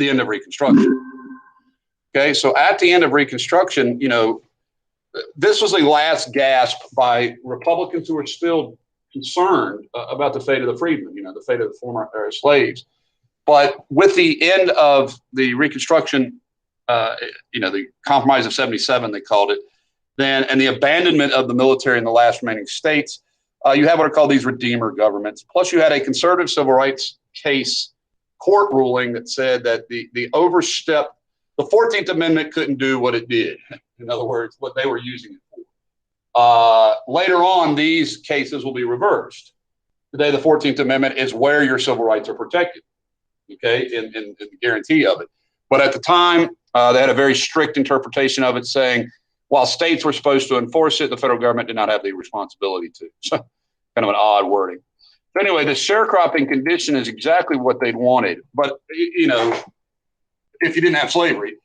the end of Reconstruction. Okay, so at the end of Reconstruction, this was a last gasp by Republicans who were still concerned about the fate of the freedmen, the fate of the former slaves. But with the end of the Reconstruction, the Compromise of 77, they called it, then, and the abandonment of the military in the last remaining states, you have what are called these redeemer governments. Plus, you had a conservative civil rights case court ruling that said that the 14th Amendment couldn't do what it did. In other words, what they were using it for. Later on, these cases will be reversed. Today, the 14th Amendment is where your civil rights are protected, okay, in the guarantee of it. But at the time, they had a very strict interpretation of it, saying, while states were supposed to enforce it, the federal government did not have the responsibility to. So kind of an odd wording. So anyway, the sharecropping condition is exactly what they'd wanted. But, if you didn't have slavery.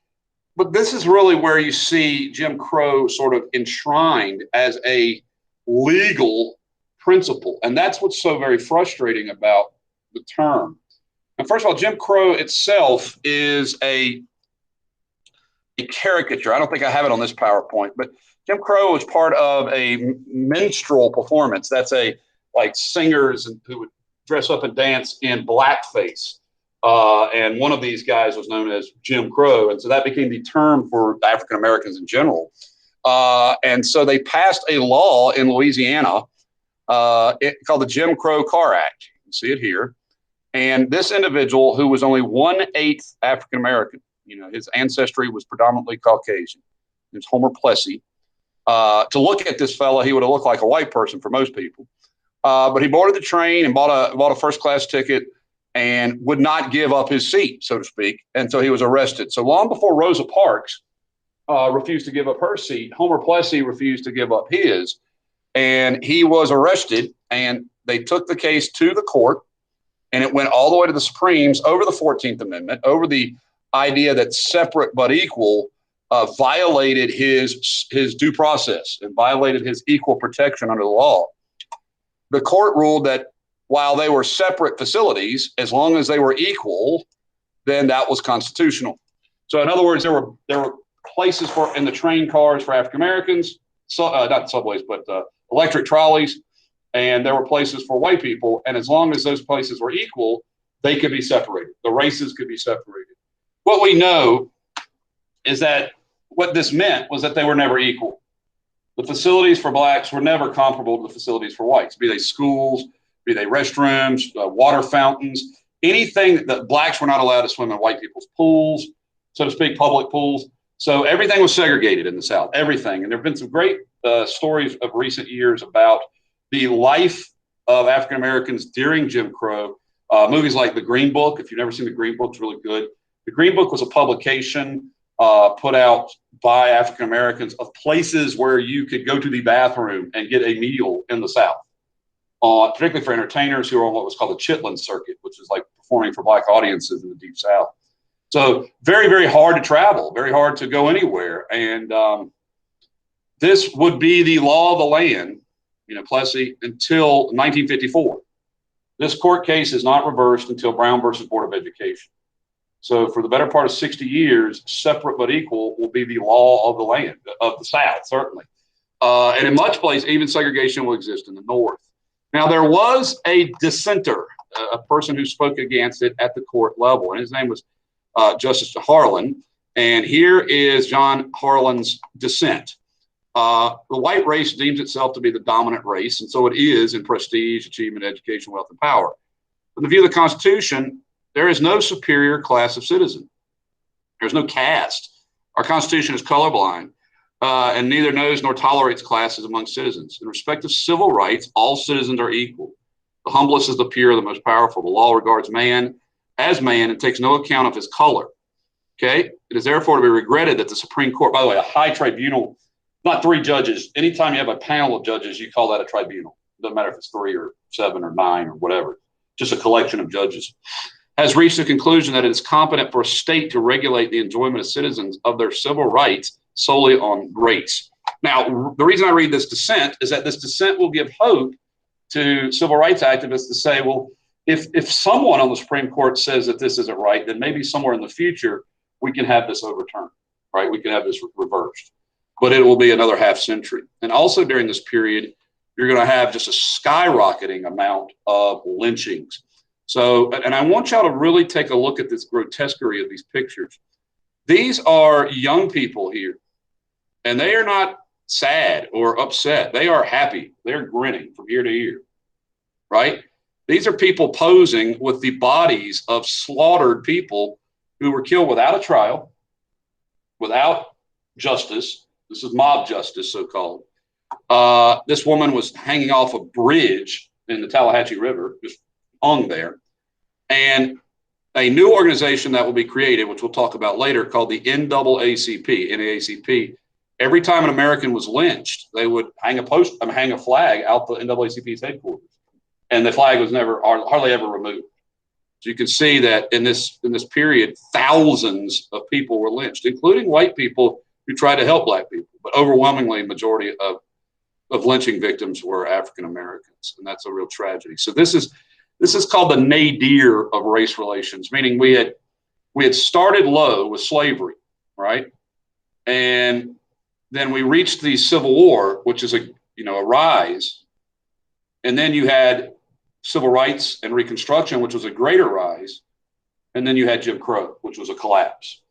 But this is really where you see Jim Crow sort of enshrined as a legal principle. And that's what's so very frustrating about the term. And first of all, Jim Crow itself is a caricature. I don't think I have it on this PowerPoint, but Jim Crow was part of a minstrel performance. That's like singers who would dress up and dance in blackface. And one of these guys was known as Jim Crow. And so that became the term for African Americans in general. And so they passed a law in Louisiana called the Jim Crow Car Act. You can see it here. And this individual, who was only 1/8 African American, his ancestry was predominantly Caucasian. It was Homer Plessy. To look at this fella, he would have looked like a white person for most people. But he boarded the train and bought a first-class ticket and would not give up his seat, so to speak, until he was arrested. So long before Rosa Parks refused to give up her seat, Homer Plessy refused to give up his, and he was arrested, and they took the case to the court, and it went all the way to the Supremes over the 14th Amendment, over the idea that separate but equal violated his due process and violated his equal protection under the law. The court ruled that while they were separate facilities, as long as they were equal, then that was constitutional. So in other words, there were places in the train cars for African Americans, not subways, but electric trolleys, and there were places for white people. And as long as those places were equal, they could be separated. The races could be separated. What we know is that what this meant was that they were never equal. The facilities for blacks were never comparable to the facilities for whites, be they schools, be they restrooms, water fountains, anything that blacks were not allowed to swim in white people's pools, so to speak, public pools. So everything was segregated in the South, everything. And there have been some great stories of recent years about the life of African Americans during Jim Crow. Movies like The Green Book. If you've never seen The Green Book, it's really good. The Green Book was a publication put out by African Americans of places where you could go to the bathroom and get a meal in the South. Particularly for entertainers who are on what was called the Chitlin circuit, which is like performing for black audiences in the Deep South. So very, very hard to travel, very hard to go anywhere. And this would be the law of the land, Plessy, until 1954. This court case is not reversed until Brown versus Board of Education. So for the better part of 60 years, separate but equal will be the law of the land, of the South, certainly. And in much places, even segregation will exist in the North. Now, there was a dissenter, a person who spoke against it at the court level, and his name was Justice Harlan. And here is John Harlan's dissent. The white race deems itself to be the dominant race, and so it is in prestige, achievement, education, wealth, and power. From the view of the Constitution, there is no superior class of citizen. There's no caste. Our Constitution is colorblind. And neither knows nor tolerates classes among citizens. In respect of civil rights, all citizens are equal. The humblest is the pure, the most powerful. The law regards man as man and takes no account of his color. Okay? It is therefore to be regretted that the Supreme Court, by the way, a high tribunal, not 3 judges. Anytime you have a panel of judges, you call that a tribunal. It doesn't matter if it's 3 or 7 or 9 or whatever. Just a collection of judges. Has reached the conclusion that it is competent for a state to regulate the enjoyment of citizens of their civil rights solely on race. Now, the reason I read this dissent is that this dissent will give hope to civil rights activists to say, well, if someone on the Supreme Court says that this isn't right, then maybe somewhere in the future we can have this overturned, right? We can have this reversed, but it will be another half century. And also during this period, you're going to have just a skyrocketing amount of lynchings. So, and I want y'all to really take a look at this grotesquerie of these pictures. These are young people here, and they are not sad or upset. They are happy. They're grinning from ear to ear, right? These are people posing with the bodies of slaughtered people who were killed without a trial, without justice. This is mob justice, so-called. This woman was hanging off a bridge in the Tallahatchie River, just hung there. And a new organization that will be created, which we'll talk about later, called the NAACP. Every time an American was lynched, they would hang a flag out the NAACP's headquarters, and the flag was hardly ever removed. So you can see that in this period, thousands of people were lynched, including white people who tried to help black people, but overwhelmingly, majority of lynching victims were African Americans, and that's a real tragedy. So this is called the nadir of race relations, meaning we had started low with slavery, right? And then we reached the Civil War, which is a rise. And then you had civil rights and Reconstruction, which was a greater rise. And then you had Jim Crow, which was a collapse,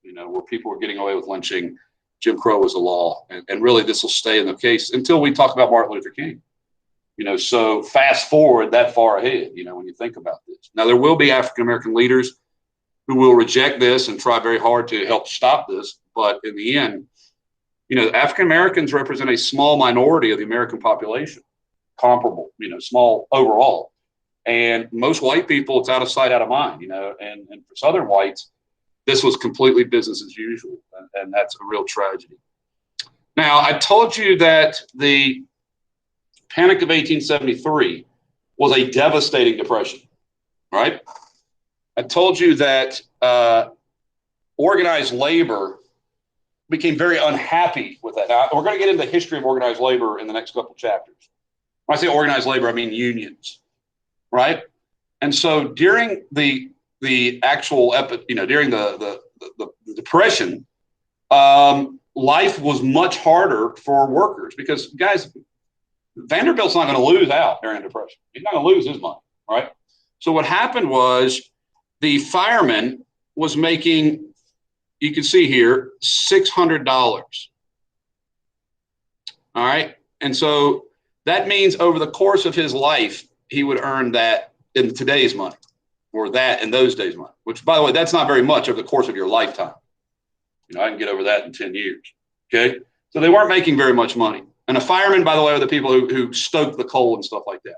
where people were getting away with lynching. Jim Crow was a law. And really this will stay in the case until we talk about Martin Luther King. So fast forward that far ahead, when you think about this. Now, there will be African-American leaders who will reject this and try very hard to help stop this. But in the end, African-Americans represent a small minority of the American population, comparable, small overall. And most white people, it's out of sight, out of mind, and for Southern whites, this was completely business as usual. And that's a real tragedy. Now, I told you that the Panic of 1873 was a devastating depression, right? I told you that organized labor became very unhappy with that. Now, we're going to get into the history of organized labor in the next couple of chapters. When I say organized labor, I mean unions, right? And so during the actual during the Depression, life was much harder for workers because, guys, Vanderbilt's not going to lose out during the Depression. He's not going to lose his money, right? So what happened was the fireman was making, you can see here, $600. All right. And so that means over the course of his life, he would earn that in today's money or that in those days' money, which, by the way, that's not very much over the course of your lifetime. I can get over that in 10 years. Okay. So they weren't making very much money. And a fireman, by the way, are the people who stoke the coal and stuff like that.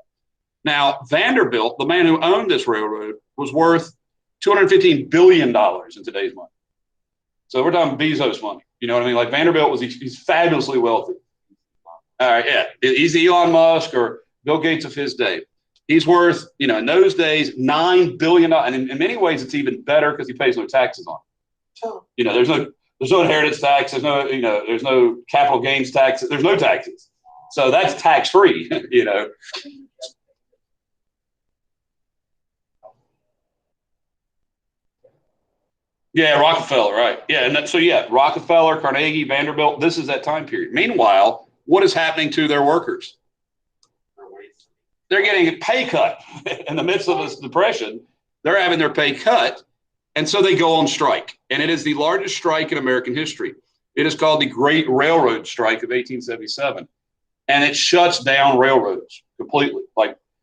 Now, Vanderbilt, the man who owned this railroad, was worth $215 billion in today's money. So we're talking Bezos money. You know what I mean? Like Vanderbilt he's fabulously wealthy. All right, yeah. He's Elon Musk or Bill Gates of his day. He's worth, in those days, $9 billion. And in many ways, it's even better because he pays no taxes on it. There's no inheritance tax. There's no capital gains tax. There's no taxes. So that's tax free, Yeah, Rockefeller, right. Yeah. And Rockefeller, Carnegie, Vanderbilt, this is that time period. Meanwhile, what is happening to their workers? They're getting a pay cut in the midst of this depression. They're having their pay cut. And so they go on strike. And it is the largest strike in American history. It is called the Great Railroad Strike of 1877. And it shuts down railroads completely,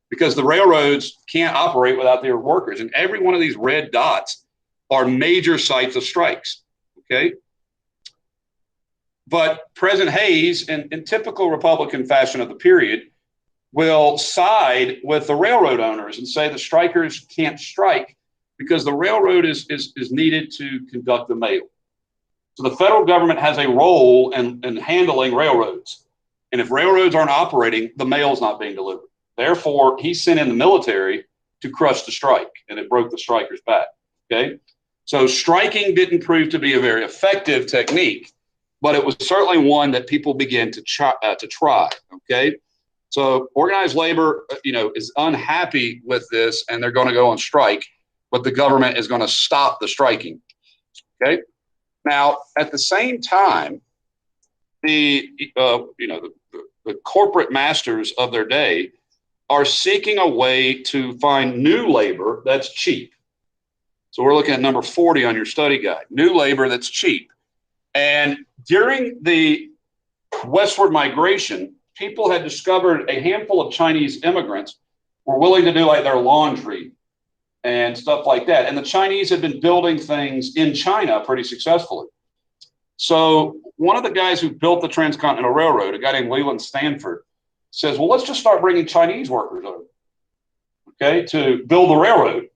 because the railroads can't operate without their workers. And every one of these red dots are major sites of strikes. Okay. But President Hayes, in typical Republican fashion of the period, will side with the railroad owners and say the strikers can't strike because the railroad is needed to conduct the mail. So the federal government has a role in handling railroads. And if railroads aren't operating, the mail is not being delivered. Therefore, he sent in the military to crush the strike, and it broke the strikers' back. Okay. So striking didn't prove to be a very effective technique, but it was certainly one that people began to try. Okay. So organized labor, is unhappy with this, and they're going to go on strike, but the government is going to stop the striking. Okay. Now, at the same time, the corporate masters of their day are seeking a way to find new labor that's cheap. So we're looking at number 40 on your study guide, new labor that's cheap. And during the westward migration, people had discovered a handful of Chinese immigrants were willing to do like their laundry and stuff like that. And the Chinese had been building things in China pretty successfully. So one of the guys who built the Transcontinental Railroad, a guy named Leland Stanford, says, well, let's just start bringing Chinese workers over, okay, to build the railroad.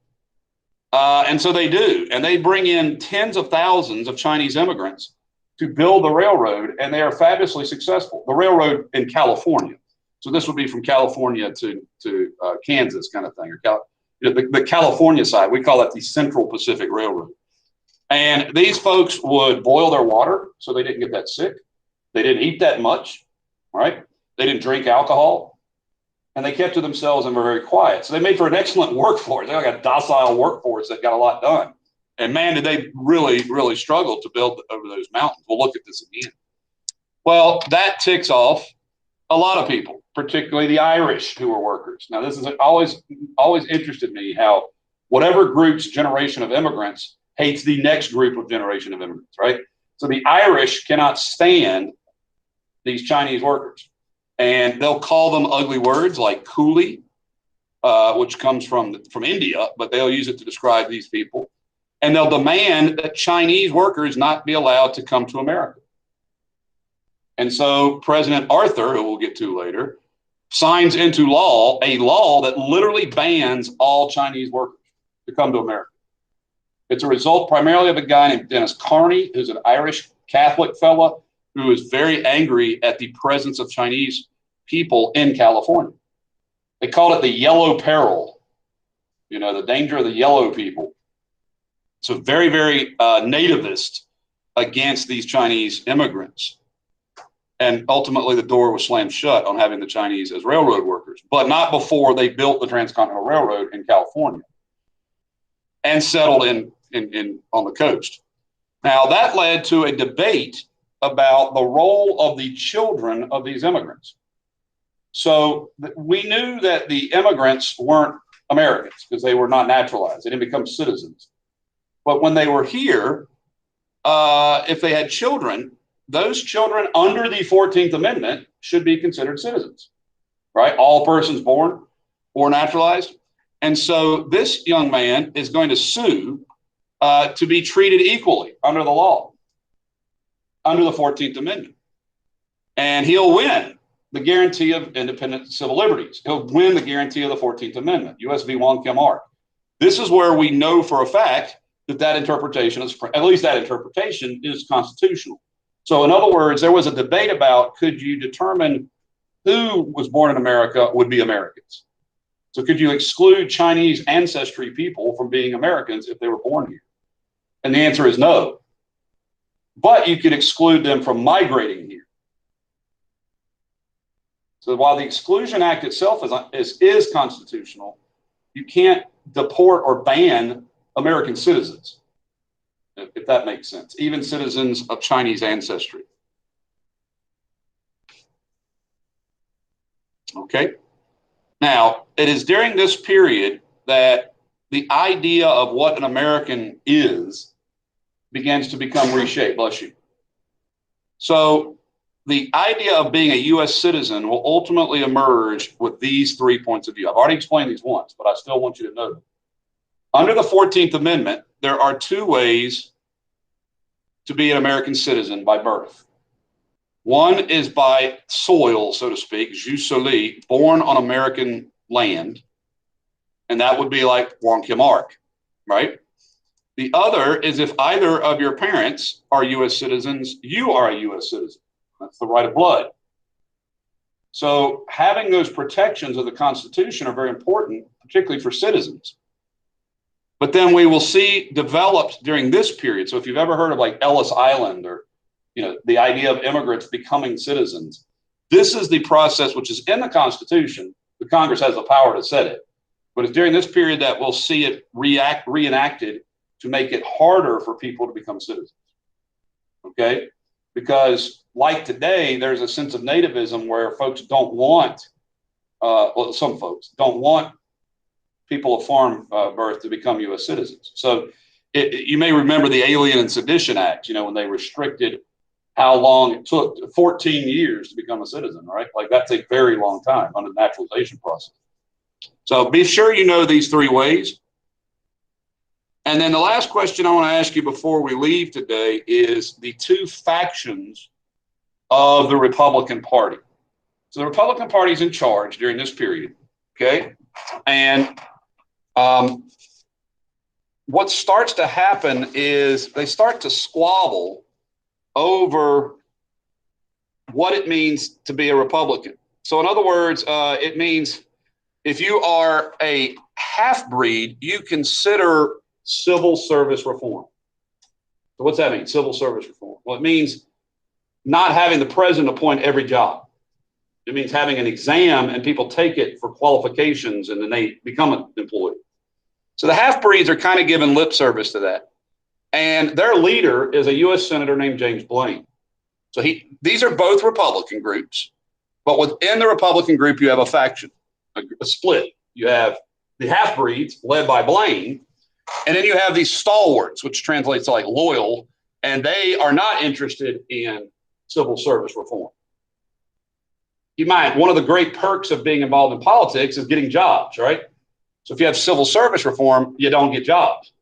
And so they do. And they bring in tens of thousands of Chinese immigrants to build the railroad, and they are fabulously successful. The railroad in California. So this would be from California to Kansas kind of thing, or the California side. We call that the Central Pacific Railroad. And these folks would boil their water so they didn't get that sick. They didn't eat that much, right? They didn't drink alcohol, and they kept to themselves and were very quiet. So they made for an excellent workforce. They got a docile workforce that got a lot done. And man, did they really, really struggle to build over those mountains. We'll look at this again. Well, that ticks off a lot of people, particularly the Irish who were workers. Now, this is always interested me how whatever group's generation of immigrants hates the next group of generation of immigrants, right? So the Irish cannot stand these Chinese workers, and they'll call them ugly words like coolie, which comes from India, but they'll use it to describe these people. And they'll demand that Chinese workers not be allowed to come to America. And so President Arthur, who we'll get to later, signs into law a law that literally bans all Chinese workers to come to America. It's a result primarily of a guy named Dennis Carney, who's an Irish Catholic fella who is very angry at the presence of Chinese people in California. They called it the yellow peril, the danger of the yellow people. So very, very nativist against these Chinese immigrants. And ultimately, the door was slammed shut on having the Chinese as railroad workers, but not before they built the Transcontinental Railroad in California and settled in on the coast. Now, that led to a debate about the role of the children of these immigrants. So we knew that the immigrants weren't Americans because they were not naturalized. They didn't become citizens. But when they were here, if they had children, those children under the 14th Amendment should be considered citizens, right? All persons born or naturalized. And so this young man is going to sue to be treated equally under the law, under the 14th Amendment. And he'll win the guarantee of independent civil liberties. He'll win the guarantee of the 14th Amendment, US v. Wong Kim Ark. This is where we know for a fact that interpretation is, at least that interpretation is constitutional. So in other words, there was a debate about, could you determine who was born in America would be Americans? So could you exclude Chinese ancestry people from being Americans if they were born here? And the answer is no. But you could exclude them from migrating here. So while the Exclusion Act itself is constitutional, you can't deport or ban American citizens, if that makes sense, even citizens of Chinese ancestry. Okay. Now, it is during this period that the idea of what an American is begins to become reshaped. Bless you. So the idea of being a U.S. citizen will ultimately emerge with these 3 points of view. I've already explained these once, but I still want you to know them. Under the 14th Amendment, there are 2 ways to be an American citizen by birth. One is by soil, so to speak, jus soli, born on American land, and that would be like Wong Kim Ark, right? The other is if either of your parents are U.S. citizens, you are a U.S. citizen. That's the right of blood. So having those protections of the Constitution are very important, particularly for citizens. But then we will see developed during this period. So if you've ever heard of like Ellis Island or, the idea of immigrants becoming citizens, This is the process which is in the Constitution. The Congress has the power to set it. But it's during this period that we'll see it reenacted to make it harder for people to become citizens. Okay? Because like today, there's a sense of nativism where folks don't want, well, some folks don't want people of foreign birth to become U.S. citizens. So you may remember the Alien and Sedition Act, you know, when they restricted how long it took, 14 years to become a citizen, right? Like that's a very long time on the naturalization process. So be sure you know these three ways. And then the last question I want to ask you before we leave today is the two factions of the Republican Party. So the Republican Party is in charge during this period, okay? And what starts to happen is they start to squabble over what it means to be a Republican. So in other words, it means if you are a half-breed, you consider civil service reform. So what's that mean, civil service reform? Well, it means not having the president appoint every job. It means having an exam and people take it for qualifications and then they become an employee. So the half-breeds are kind of giving lip service to that. And their leader is a U.S. Senator named James Blaine. So these are both Republican groups, but within the Republican group, you have a faction, a split. You have the half-breeds led by Blaine, and then you have these stalwarts, which translates to like loyal, and they are not interested in civil service reform. One of the great perks of being involved in politics is getting jobs, right? So if you have civil service reform, you don't get jobs.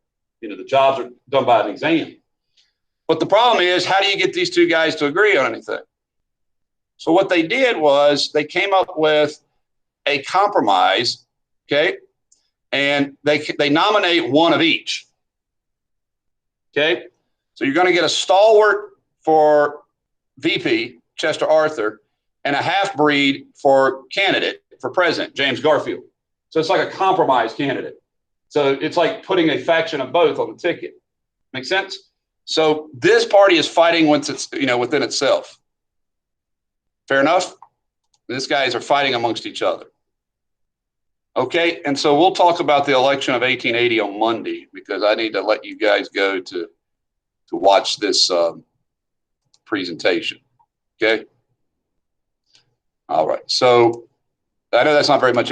You know, the jobs are done by an exam. But the problem is, how do you get these two guys to agree on anything? So what they did was they came up with a compromise, okay? And they nominate one of each, okay? So you're going to get a stalwart for VP, Chester Arthur, and a half-breed for candidate for president, James Garfield. So it's like a compromise candidate. So it's like putting a faction of both on the ticket. Make sense? So this party is fighting once it's, you know, within itself. Fair enough? These guys are fighting amongst each other. Okay, and so we'll talk about the election of 1880 on Monday because I need to let you guys go to watch this presentation. Okay? All right, so I know that's not very much